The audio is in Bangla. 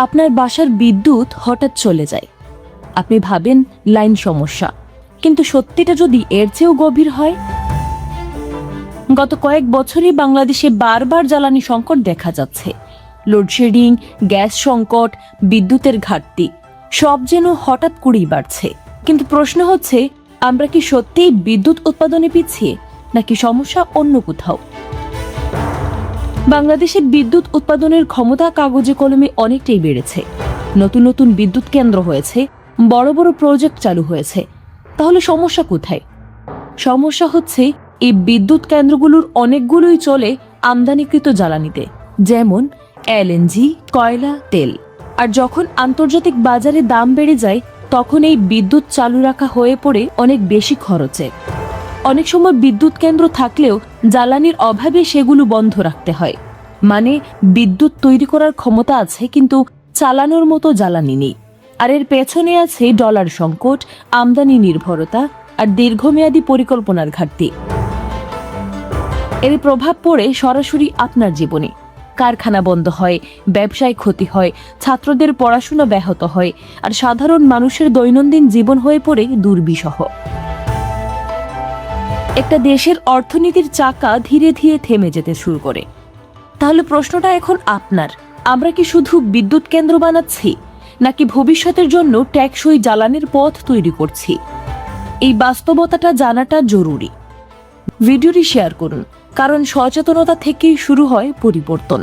আপনার বাসার বিদ্যুৎ হঠাৎ চলে যায়। আপনি ভাবেন লাইন সমস্যা, কিন্তু সত্যিটা যদি এর চেয়েও গভীর হয়। গত কয়েক বছরই বাংলাদেশে বারবার জ্বালানি সংকট দেখা যাচ্ছে। লোডশেডিং, গ্যাস সংকট, বিদ্যুতের ঘাটতি, সব যেন হঠাৎ করেই বাড়ছে। কিন্তু প্রশ্ন হচ্ছে, আমরা কি সত্যিই বিদ্যুৎ উৎপাদনে পিছিয়ে, নাকি সমস্যা অন্য কোথাও? বাংলাদেশে বিদ্যুৎ উৎপাদনের ক্ষমতা কাগজে কলমে অনেকটাই বেড়েছে। নতুন নতুন বিদ্যুৎ কেন্দ্র হয়েছে, বড় বড় প্রজেক্ট চালু হয়েছে। তাহলে সমস্যা কোথায়? সমস্যা হচ্ছে এই বিদ্যুৎ কেন্দ্রগুলোর অনেকগুলোই চলে আমদানিকৃত জ্বালানিতে, যেমন এলএনজি, কয়লা, তেল। আর যখন আন্তর্জাতিক বাজারে দাম বেড়ে যায়, তখন এই বিদ্যুৎ চালু রাখা হয়ে পড়ে অনেক বেশি খরচে। অনেক সময় বিদ্যুৎ কেন্দ্র থাকলেও জ্বালানির অভাবে সেগুলো বন্ধ রাখতে হয়। মানে বিদ্যুৎ তৈরি করার ক্ষমতা আছে, কিন্তু চালানোর মতো জ্বালানি নেই। আর এর পেছনে আছে ডলার সংকট, আমদানি নির্ভরতা আর দীর্ঘমেয়াদী পরিকল্পনার ঘাটতি। এর প্রভাব পড়ে সরাসরি আপনার জীবনে। কারখানা বন্ধ হয়, ব্যবসায় ক্ষতি হয়, ছাত্রদের পড়াশোনা ব্যাহত হয়, আর সাধারণ মানুষের দৈনন্দিন জীবন হয়ে পড়ে দুর্বিষহ। একটা দেশের অর্থনীতির চাকা ধীরে ধীরে থেমে যেতে শুরু করে। তাহলে প্রশ্নটা এখন আপনার, আমরা কি শুধু বিদ্যুৎ কেন্দ্র বানাচ্ছি, নাকি ভবিষ্যতের জন্য টেকসই জ্বালানির পথ তৈরি করছি? এই বাস্তবতাটা জানাটা জরুরি। ভিডিওটি শেয়ার করুন, কারণ সচেতনতা থেকেই শুরু হয় পরিবর্তন।